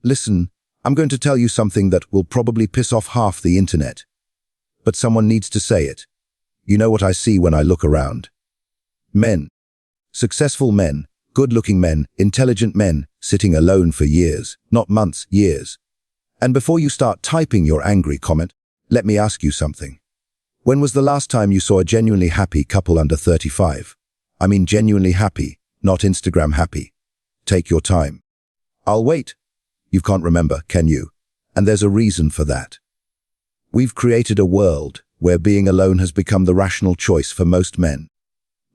Listen, I'm going to tell you something that will probably piss off half the internet. But someone needs to say it. You know what I see when I look around? Men. Successful men, good-looking men, intelligent men, sitting alone for years, not months, years. And before you start typing your angry comment, let me ask you something. When was the last time you saw a genuinely happy couple under 35? I mean genuinely happy, not Instagram happy. Take your time. I'll wait. You can't remember, can you? And there's a reason for that. We've created a world where being alone has become the rational choice for most men.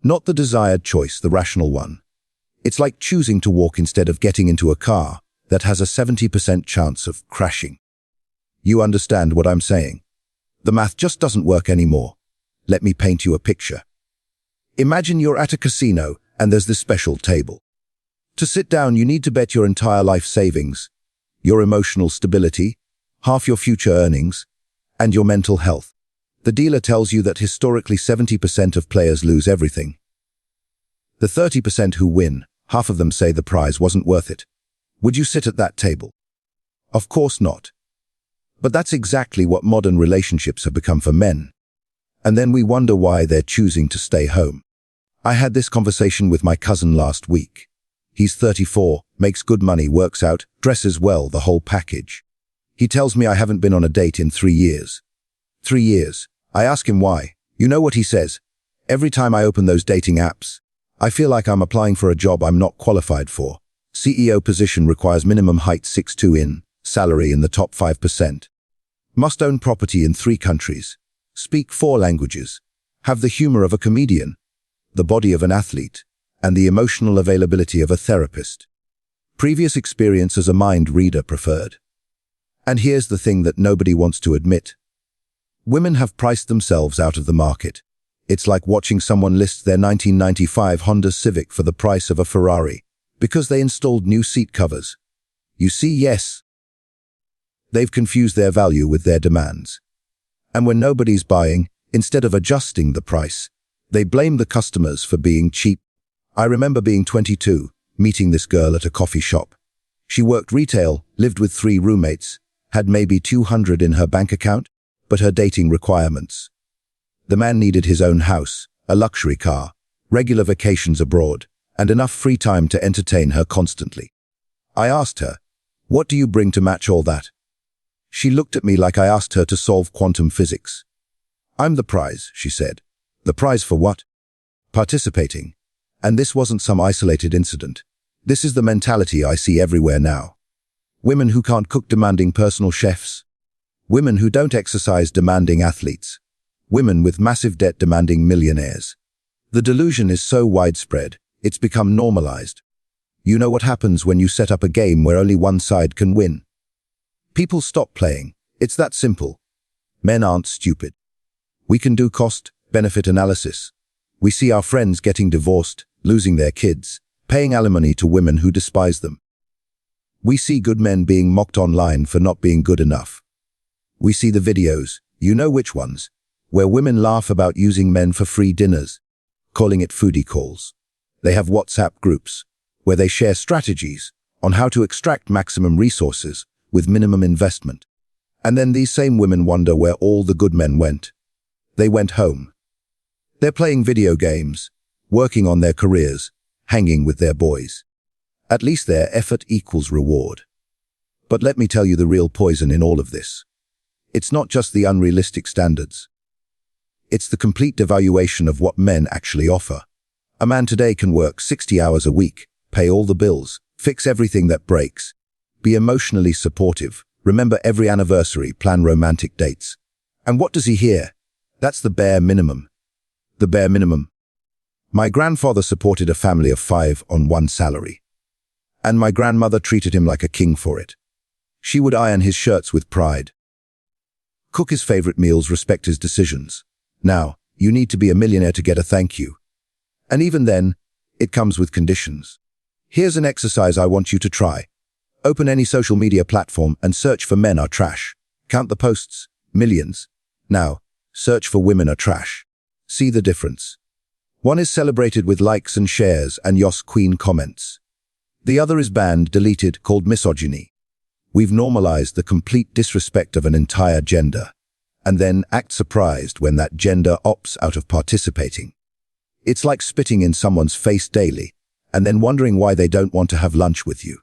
Not the desired choice, the rational one. It's like choosing to walk instead of getting into a car that has a 70% chance of crashing. You understand what I'm saying? The math just doesn't work anymore. Let me paint you a picture. Imagine you're at a casino and there's this special table. To sit down, you need to bet your entire life savings, your emotional stability, half your future earnings, and your mental health. The dealer tells you that historically 70% of players lose everything. The 30% who win, half of them say the prize wasn't worth it. Would you sit at that table? Of course not. But that's exactly what modern relationships have become for men. And then we wonder why they're choosing to stay home. I had this conversation with my cousin last week. He's 34, makes good money, works out, dresses well, the whole package. He tells me I haven't been on a date in 3 years. 3 years. I ask him why. You know what he says? Every time I open those dating apps, I feel like I'm applying for a job I'm not qualified for. CEO position requires minimum height 6'2" in, salary in the top 5%. Must own property in 3 countries. Speak 4 languages. Have the humor of a comedian, the body of an athlete, and the emotional availability of a therapist. Previous experience as a mind reader preferred. And here's the thing that nobody wants to admit. Women have priced themselves out of the market. It's like watching someone list their 1995 Honda Civic for the price of a Ferrari because they installed new seat covers. You see, yes. They've confused their value with their demands. And when nobody's buying, instead of adjusting the price, they blame the customers for being cheap. I remember being 22, meeting this girl at a coffee shop. She worked retail, lived with 3 roommates, had maybe 200 in her bank account, but her dating requirements. The man needed his own house, a luxury car, regular vacations abroad, and enough free time to entertain her constantly. I asked her, "What do you bring to match all that?" She looked at me like I asked her to solve quantum physics. "I'm the prize," she said. "The prize for what?" Participating. And this wasn't some isolated incident. This is the mentality I see everywhere now. Women who can't cook demanding personal chefs. Women who don't exercise demanding athletes. Women with massive debt demanding millionaires. The delusion is so widespread, it's become normalized. You know what happens when you set up a game where only one side can win? People stop playing. It's that simple. Men aren't stupid. We can do cost-benefit analysis. We see our friends getting divorced, losing their kids, paying alimony to women who despise them. We see good men being mocked online for not being good enough. We see the videos, you know which ones, where women laugh about using men for free dinners, calling it foodie calls. They have WhatsApp groups, where they share strategies on how to extract maximum resources with minimum investment. And then these same women wonder where all the good men went. They went home. They're playing video games, working on their careers, hanging with their boys. At least their effort equals reward. But let me tell you the real poison in all of this. It's not just the unrealistic standards. It's the complete devaluation of what men actually offer. A man today can work 60 hours a week, pay all the bills, fix everything that breaks, be emotionally supportive, remember every anniversary, plan romantic dates. And what does he hear? That's the bare minimum. The bare minimum. My grandfather supported a family of 5 on 1 salary. And my grandmother treated him like a king for it. She would iron his shirts with pride. Cook his favorite meals, respect his decisions. Now, you need to be a millionaire to get a thank you. And even then, it comes with conditions. Here's an exercise I want you to try. Open any social media platform and search for men are trash. Count the posts, millions. Now, search for women are trash. See the difference. One is celebrated with likes and shares and Yos Queen comments. The other is banned, deleted, called misogyny. We've normalized the complete disrespect of an entire gender, and then act surprised when that gender opts out of participating. It's like spitting in someone's face daily, and then wondering why they don't want to have lunch with you.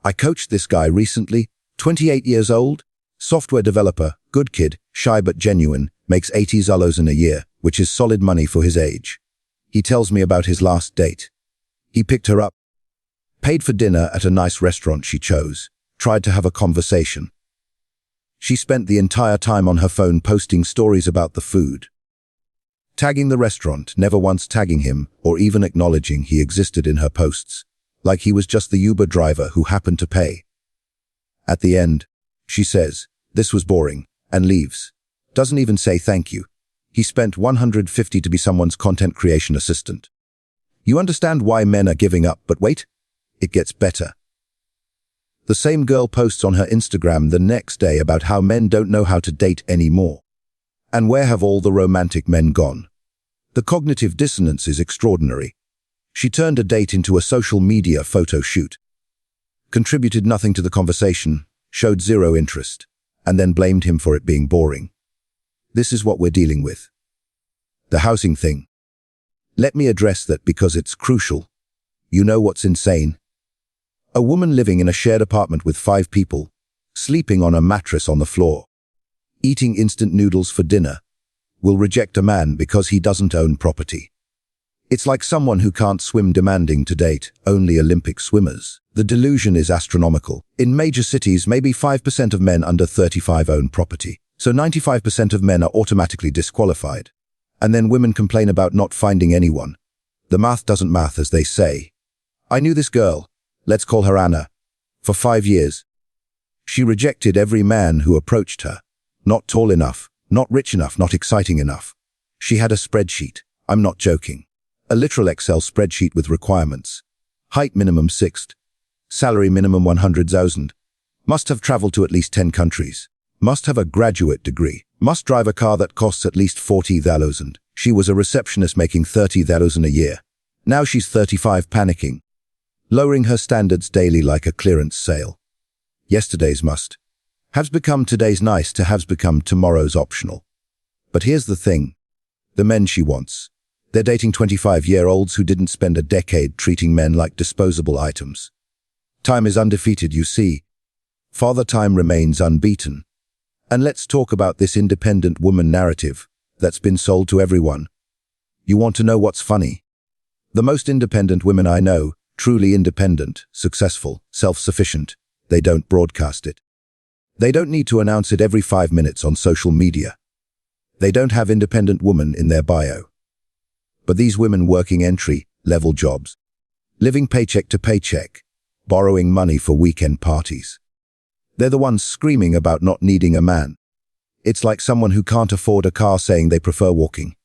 I coached this guy recently, 28 years old, software developer, good kid, shy but genuine, makes 80 Zullos in a year, which is solid money for his age. He tells me about his last date. He picked her up, paid for dinner at a nice restaurant she chose, tried to have a conversation. She spent the entire time on her phone posting stories about the food, tagging the restaurant, never once tagging him or even acknowledging he existed in her posts, like he was just the Uber driver who happened to pay. At the end, she says, "This was boring," and leaves. Doesn't even say thank you. He spent $150 to be someone's content creation assistant. You understand why men are giving up, but wait, it gets better. The same girl posts on her Instagram the next day about how men don't know how to date anymore. And where have all the romantic men gone? The cognitive dissonance is extraordinary. She turned a date into a social media photo shoot, contributed nothing to the conversation, showed zero interest, and then blamed him for it being boring. This is what we're dealing with. The housing thing. Let me address that because it's crucial. You know what's insane? A woman living in a shared apartment with 5 people, sleeping on a mattress on the floor, eating instant noodles for dinner, will reject a man because he doesn't own property. It's like someone who can't swim demanding to date only Olympic swimmers. The delusion is astronomical. In major cities, maybe 5% of men under 35 own property, so 95% of men are automatically disqualified. And then women complain about not finding anyone. The math doesn't math, as they say. I knew this girl, let's call her Anna, for 5 years. She rejected every man who approached her. Not tall enough, not rich enough, not exciting enough. She had a spreadsheet, I'm not joking. A literal Excel spreadsheet with requirements. Height minimum 6. Salary minimum 100,000. Must have traveled to at least 10 countries. Must have a graduate degree. Must drive a car that costs at least 40,000. She was a receptionist making 30,000 a year. Now she's 35 panicking, lowering her standards daily like a clearance sale. Yesterday's must haves become today's nice to haves become tomorrow's optional. But here's the thing. The men she wants. They're dating 25-year-olds who didn't spend a decade treating men like disposable items. Time is undefeated, you see. Father Time remains unbeaten. And let's talk about this independent woman narrative that's been sold to everyone. You want to know what's funny? The most independent women I know, truly independent, successful, self-sufficient, they don't broadcast it. They don't need to announce it every 5 minutes on social media. They don't have independent woman in their bio. But these women working entry-level jobs, living paycheck to paycheck, borrowing money for weekend parties. They're the ones screaming about not needing a man. It's like someone who can't afford a car saying they prefer walking.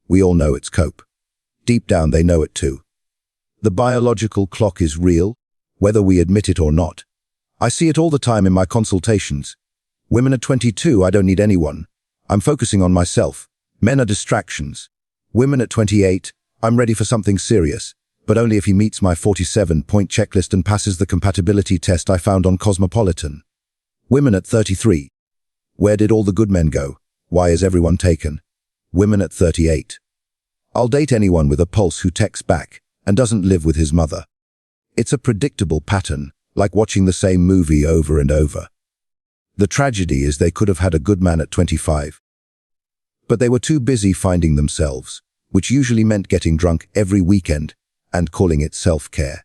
We all know it's cope. Deep down they know it too. The biological clock is real, whether we admit it or not. I see it all the time in my consultations. Women at 22, I don't need anyone. I'm focusing on myself. Men are distractions. Women at 28, I'm ready for something serious, but only if he meets my 47-point checklist and passes the compatibility test I found on Cosmopolitan. Women at 33, where did all the good men go? Why is everyone taken? Women at 38, I'll date anyone with a pulse who texts back and doesn't live with his mother. It's a predictable pattern, like watching the same movie over and over. The tragedy is they could have had a good man at 25. But they were too busy finding themselves, which usually meant getting drunk every weekend and calling it self-care.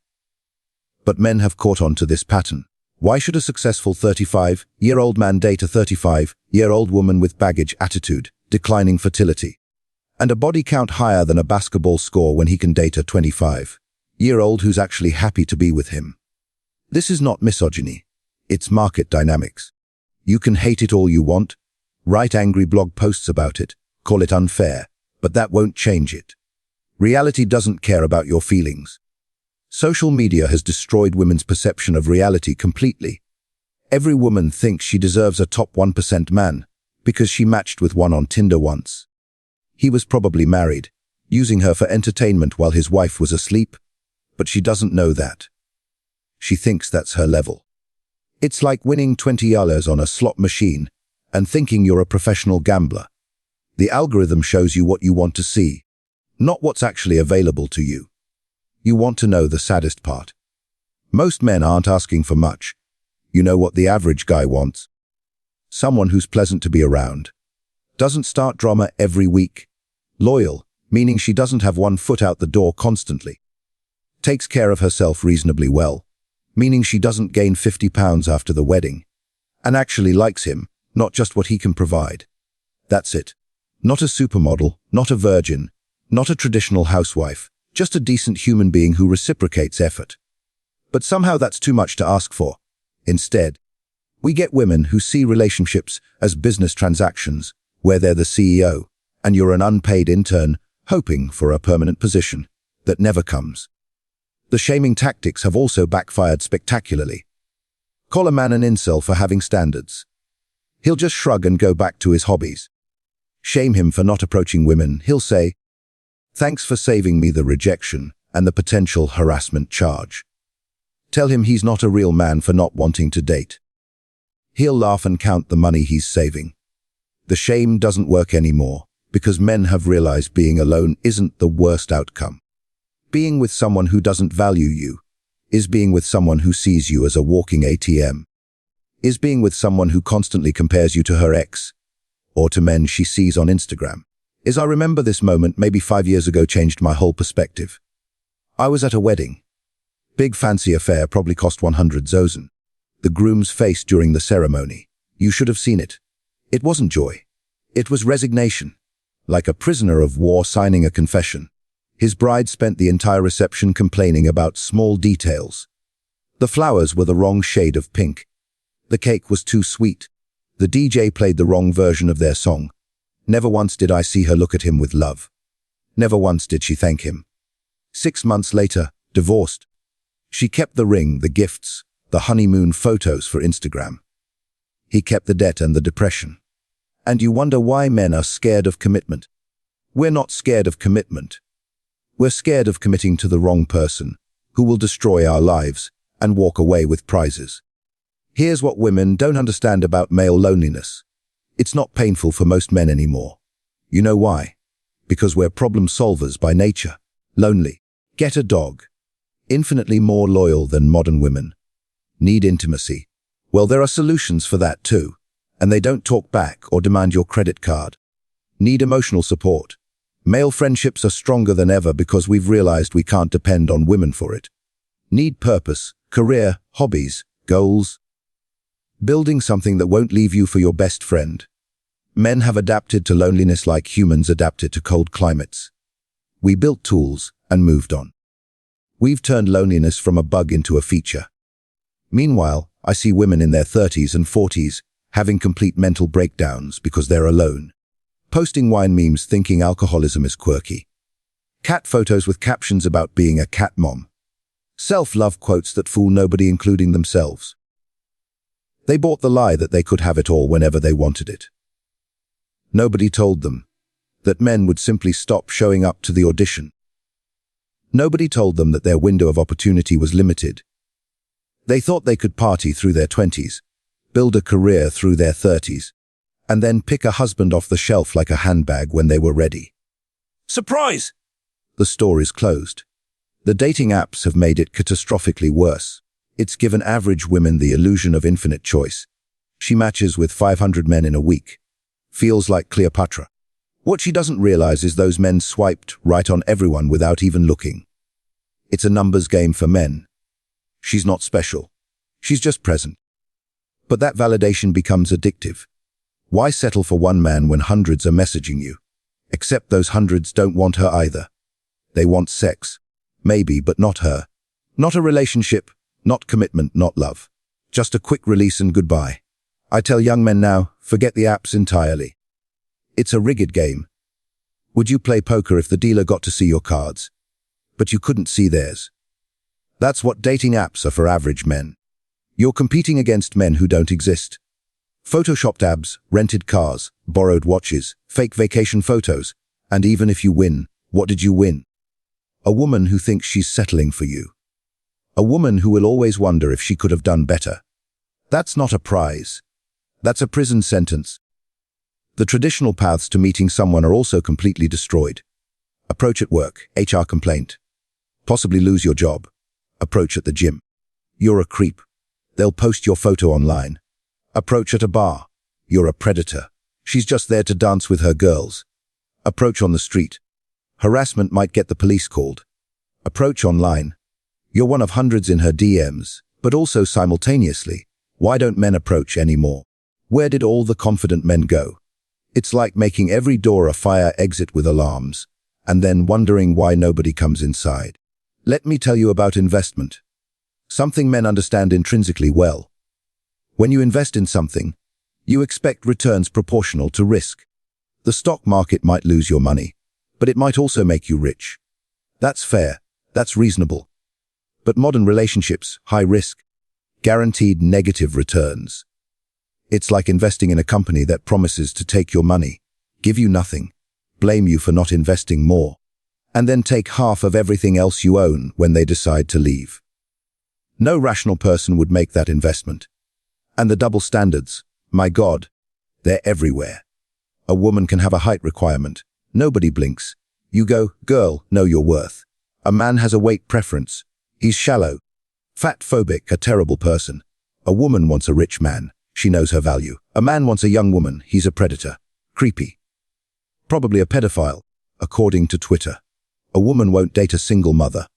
But men have caught on to this pattern. Why should a successful 35-year-old man date a 35-year-old woman with baggage attitude, declining fertility, and a body count higher than a basketball score when he can date a 25-year-old who's actually happy to be with him? This is not misogyny. It's market dynamics. You can hate it all you want, write angry blog posts about it, call it unfair, but that won't change it. Reality doesn't care about your feelings. Social media has destroyed women's perception of reality completely. Every woman thinks she deserves a top 1% man because she matched with one on Tinder once. He was probably married, using her for entertainment while his wife was asleep, but she doesn't know that. She thinks that's her level. It's like winning $20 on a slot machine and thinking you're a professional gambler. The algorithm shows you what you want to see, not what's actually available to you. You want to know the saddest part. Most men aren't asking for much. You know what the average guy wants? Someone who's pleasant to be around. Doesn't start drama every week. Loyal, meaning she doesn't have one foot out the door constantly. Takes care of herself reasonably well, meaning she doesn't gain 50 pounds after the wedding. And actually likes him, not just what he can provide. That's it. Not a supermodel, not a virgin, not a traditional housewife, just a decent human being who reciprocates effort. But somehow that's too much to ask for. Instead, we get women who see relationships as business transactions, where they're the CEO, and you're an unpaid intern hoping for a permanent position that never comes. The shaming tactics have also backfired spectacularly. Call a man an incel for having standards. He'll just shrug and go back to his hobbies. Shame him for not approaching women. He'll say, "Thanks for saving me the rejection and the potential harassment charge." Tell him he's not a real man for not wanting to date. He'll laugh and count the money he's saving. The shame doesn't work anymore because men have realized being alone isn't the worst outcome. Being with someone who doesn't value you is being with someone who sees you as a walking ATM. Is being with someone who constantly compares you to her ex or to men she sees on Instagram. I remember this moment maybe 5 years ago changed my whole perspective. I was at a wedding. Big fancy affair, probably cost 100 zosen. The groom's face during the ceremony. You should have seen it. It wasn't joy. It was resignation. Like a prisoner of war signing a confession. His bride spent the entire reception complaining about small details. The flowers were the wrong shade of pink. The cake was too sweet. The DJ played the wrong version of their song. Never once did I see her look at him with love. Never once did she thank him. 6 months later, divorced. She kept the ring, the gifts, the honeymoon photos for Instagram. He kept the debt and the depression. And you wonder why men are scared of commitment. We're not scared of commitment. We're scared of committing to the wrong person, who will destroy our lives and walk away with prizes. Here's what women don't understand about male loneliness. It's not painful for most men anymore. You know why? Because we're problem solvers by nature. Lonely. Get a dog. Infinitely more loyal than modern women. Need intimacy. Well, there are solutions for that too, and they don't talk back or demand your credit card. Need emotional support. Male friendships are stronger than ever because we've realized we can't depend on women for it. Need purpose, career, hobbies, goals. Building something that won't leave you for your best friend. Men have adapted to loneliness like humans adapted to cold climates. We built tools and moved on. We've turned loneliness from a bug into a feature. Meanwhile, I see women in their 30s and 40s having complete mental breakdowns because they're alone. Posting wine memes thinking alcoholism is quirky. Cat photos with captions about being a cat mom. Self-love quotes that fool nobody including themselves. They bought the lie that they could have it all whenever they wanted it. Nobody told them that men would simply stop showing up to the audition. Nobody told them that their window of opportunity was limited. They thought they could party through their 20s, build a career through their 30s, and then pick a husband off the shelf like a handbag when they were ready. Surprise! The store is closed. The dating apps have made it catastrophically worse. It's given average women the illusion of infinite choice. She matches with 500 men in a week. Feels like Cleopatra. What she doesn't realize is those men swiped right on everyone without even looking. It's a numbers game for men. She's not special. She's just present. But that validation becomes addictive. Why settle for one man when hundreds are messaging you? Except those hundreds don't want her either. They want sex. Maybe, but not her. Not a relationship, not commitment, not love. Just a quick release and goodbye. I tell young men now, forget the apps entirely. It's a rigged game. Would you play poker if the dealer got to see your cards, but you couldn't see theirs? That's what dating apps are for average men. You're competing against men who don't exist. Photoshopped abs, rented cars, borrowed watches, fake vacation photos, and even if you win, what did you win? A woman who thinks she's settling for you. A woman who will always wonder if she could have done better. That's not a prize. That's a prison sentence. The traditional paths to meeting someone are also completely destroyed. Approach at work, HR complaint. Possibly lose your job. Approach at the gym. You're a creep. They'll post your photo online. Approach at a bar. You're a predator. She's just there to dance with her girls. Approach on the street. Harassment might get the police called. Approach online. You're one of hundreds in her DMs, but also simultaneously, why don't men approach anymore? Where did all the confident men go? It's like making every door a fire exit with alarms, and then wondering why nobody comes inside. Let me tell you about investment. Something men understand intrinsically well. When you invest in something, you expect returns proportional to risk. The stock market might lose your money, but it might also make you rich. That's fair, that's reasonable. But modern relationships, high risk, guaranteed negative returns. It's like investing in a company that promises to take your money, give you nothing, blame you for not investing more, and then take half of everything else you own when they decide to leave. No rational person would make that investment. And the double standards, my God, they're everywhere. A woman can have a height requirement. Nobody blinks. You go, girl, know your worth. A man has a weight preference. He's shallow. Fat-phobic, a terrible person. A woman wants a rich man. She knows her value. A man wants a young woman. He's a predator. Creepy. Probably a pedophile, according to Twitter. A woman won't date a single mother.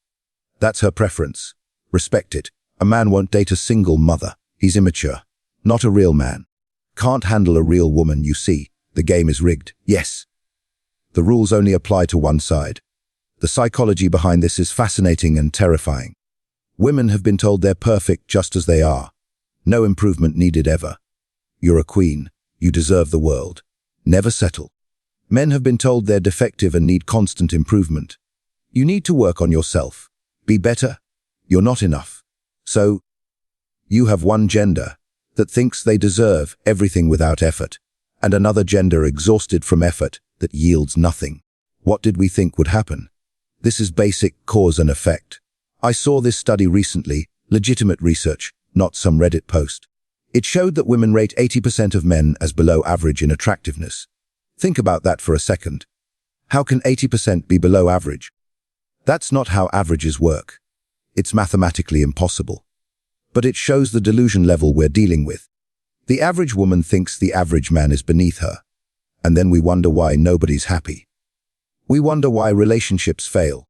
That's her preference. Respect it. A man won't date a single mother. He's immature. Not a real man. Can't handle a real woman, you see. The game is rigged. Yes. The rules only apply to one side. The psychology behind this is fascinating and terrifying. Women have been told they're perfect just as they are. No improvement needed ever. You're a queen. You deserve the world. Never settle. Men have been told they're defective and need constant improvement. You need to work on yourself. Be better. You're not enough. So, you have one gender that thinks they deserve everything without effort, and another gender exhausted from effort that yields nothing. What did we think would happen? This is basic cause and effect. I saw this study recently, legitimate research, not some Reddit post. It showed that women rate 80% of men as below average in attractiveness. Think about that for a second. How can 80% be below average? That's not how averages work. It's mathematically impossible. But it shows the delusion level we're dealing with. The average woman thinks the average man is beneath her. And then we wonder why nobody's happy. We wonder why relationships fail.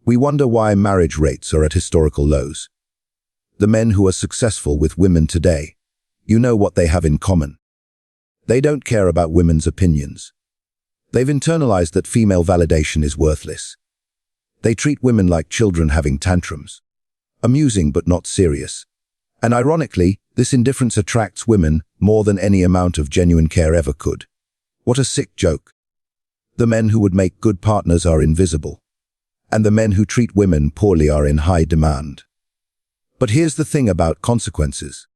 We wonder why marriage rates are at historical lows. The men who are successful with women today, you know what they have in common. They don't care about women's opinions. They've internalized that female validation is worthless. They treat women like children having tantrums. Amusing but not serious. And ironically, this indifference attracts women more than any amount of genuine care ever could. What a sick joke. The men who would make good partners are invisible. And the men who treat women poorly are in high demand. But here's the thing about consequences.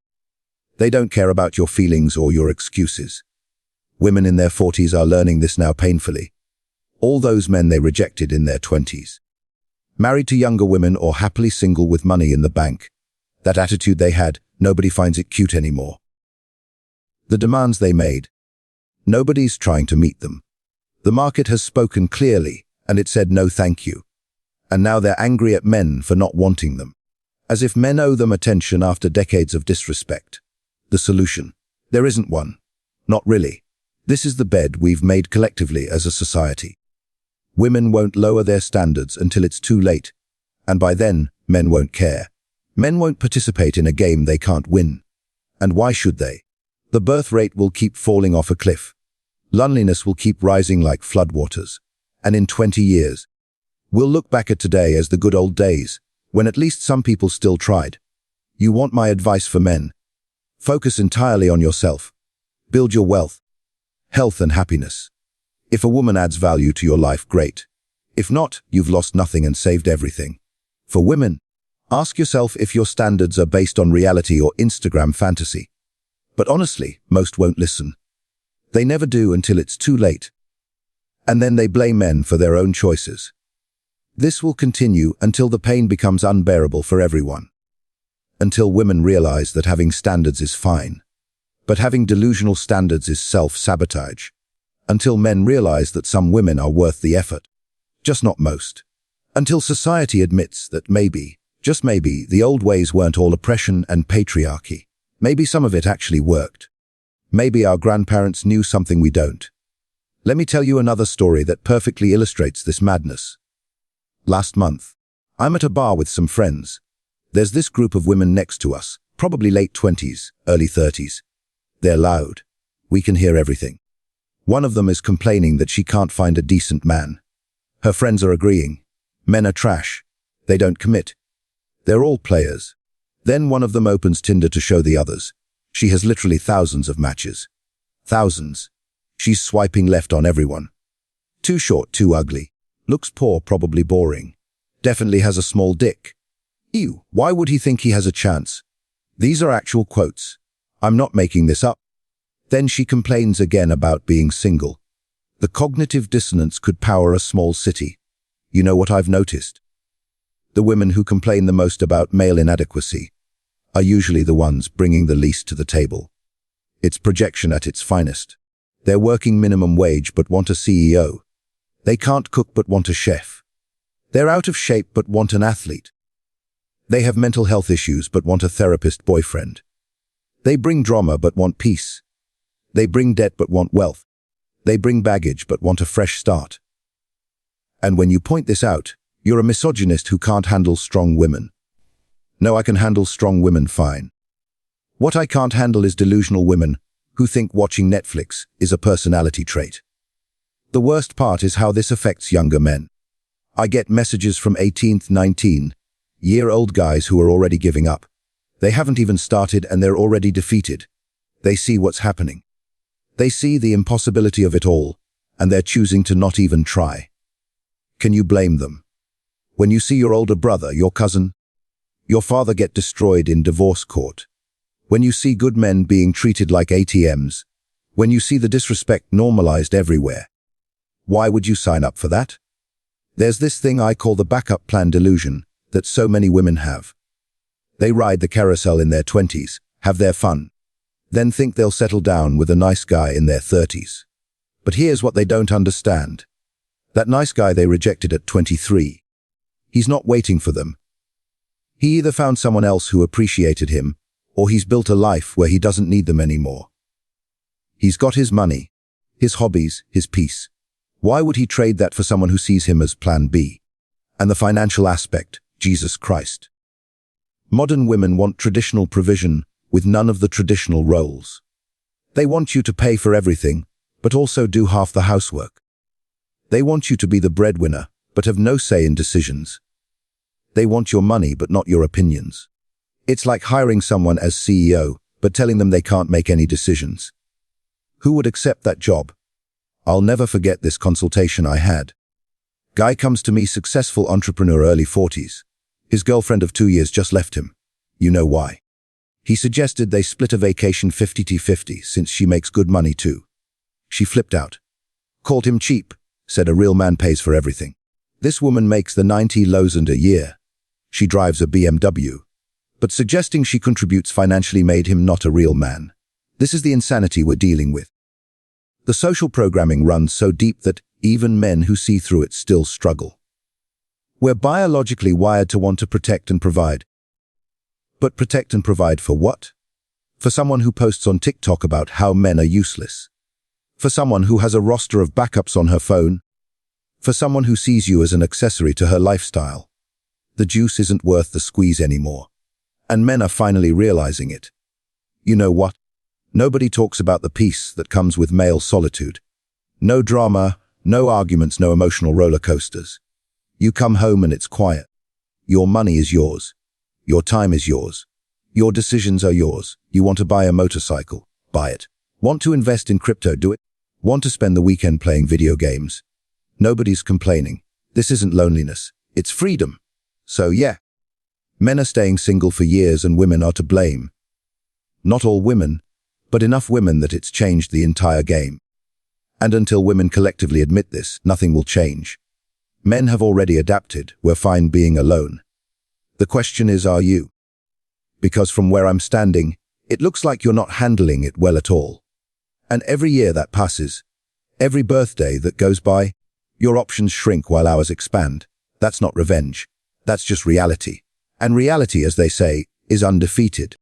They don't care about your feelings or your excuses. Women in their 40s are learning this now painfully. All those men they rejected in their 20s. Married to younger women or happily single with money in the bank. That attitude they had, nobody finds it cute anymore. The demands they made. Nobody's trying to meet them. The market has spoken clearly, and it said no thank you. And now they're angry at men for not wanting them. As if men owe them attention after decades of disrespect. The solution? There isn't one. Not really. This is the bed we've made collectively as a society. Women won't lower their standards until it's too late. And by then, men won't care. Men won't participate in a game they can't win. And why should they? The birth rate will keep falling off a cliff. Loneliness will keep rising like floodwaters. And in 20 years, we'll look back at today as the good old days, when at least some people still tried. You want my advice for men? Focus entirely on yourself. Build your wealth, health and happiness. If a woman adds value to your life, great. If not, you've lost nothing and saved everything. For women, ask yourself if your standards are based on reality or Instagram fantasy. But honestly, most won't listen. They never do until it's too late. And then they blame men for their own choices. This will continue until the pain becomes unbearable for everyone. Until women realize that having standards is fine. But having delusional standards is self-sabotage. Until men realize that some women are worth the effort. Just not most. Until society admits that maybe, just maybe, the old ways weren't all oppression and patriarchy. Maybe some of it actually worked. Maybe our grandparents knew something we don't. Let me tell you another story that perfectly illustrates this madness. Last month, I'm at a bar with some friends. There's this group of women next to us, probably late 20s, early 30s. They're loud. We can hear everything. One of them is complaining that she can't find a decent man. Her friends are agreeing. Men are trash. They don't commit. They're all players. Then one of them opens Tinder to show the others. She has literally thousands of matches. Thousands. She's swiping left on everyone. Too short, too ugly. Looks poor, probably boring. Definitely has a small dick. Ew, why would he think he has a chance? These are actual quotes. I'm not making this up. Then she complains again about being single. The cognitive dissonance could power a small city. You know what I've noticed? The women who complain the most about male inadequacy are usually the ones bringing the least to the table. It's projection at its finest. They're working minimum wage but want a CEO. They can't cook but want a chef. They're out of shape but want an athlete. They have mental health issues but want a therapist boyfriend. They bring drama but want peace. They bring debt but want wealth. They bring baggage but want a fresh start. And when you point this out, you're a misogynist who can't handle strong women. No, I can handle strong women fine. What I can't handle is delusional women who think watching Netflix is a personality trait. The worst part is how this affects younger men. I get messages from 18th, 19-year-old guys who are already giving up. They haven't even started and they're already defeated. They see what's happening. They see the impossibility of it all, and they're choosing to not even try. Can you blame them? When you see your older brother, your cousin, your father get destroyed in divorce court. When you see good men being treated like ATMs. When you see the disrespect normalized everywhere. Why would you sign up for that? There's this thing I call the backup plan delusion that so many women have. They ride the carousel in their 20s, have their fun, then think they'll settle down with a nice guy in their 30s. But here's what they don't understand. That nice guy they rejected at 23. He's not waiting for them. He either found someone else who appreciated him, or he's built a life where he doesn't need them anymore. He's got his money, his hobbies, his peace. Why would he trade that for someone who sees him as plan B? And the financial aspect, Jesus Christ. Modern women want traditional provision with none of the traditional roles. They want you to pay for everything, but also do half the housework. They want you to be the breadwinner, but have no say in decisions. They want your money, but not your opinions. It's like hiring someone as CEO, but telling them they can't make any decisions. Who would accept that job? I'll never forget this consultation I had. Guy comes to me, successful entrepreneur, early 40s. His girlfriend of 2 years just left him. You know why? He suggested they split a vacation 50-50 since she makes good money too. She flipped out. Called him cheap, said a real man pays for everything. This woman makes the 90,000 a year. She drives a BMW. But suggesting she contributes financially made him not a real man. This is the insanity we're dealing with. The social programming runs so deep that even men who see through it still struggle. We're biologically wired to want to protect and provide. But protect and provide for what? For someone who posts on TikTok about how men are useless. For someone who has a roster of backups on her phone. For someone who sees you as an accessory to her lifestyle. The juice isn't worth the squeeze anymore. And men are finally realizing it. You know what? Nobody talks about the peace that comes with male solitude. No drama, no arguments, no emotional roller coasters. You come home and it's quiet. Your money is yours. Your time is yours. Your decisions are yours. You want to buy a motorcycle? Buy it. Want to invest in crypto? Do it. Want to spend the weekend playing video games? Nobody's complaining. This isn't loneliness. It's freedom. So yeah. Men are staying single for years and women are to blame. Not all women, but enough women that it's changed the entire game. And until women collectively admit this, nothing will change. Men have already adapted. We're fine being alone. The question is, are you? because from where I'm standing, it looks like you're not handling it well at all. And every year that passes, every birthday that goes by, your options shrink while ours expand. That's not revenge. That's just reality. And reality, as they say, is undefeated.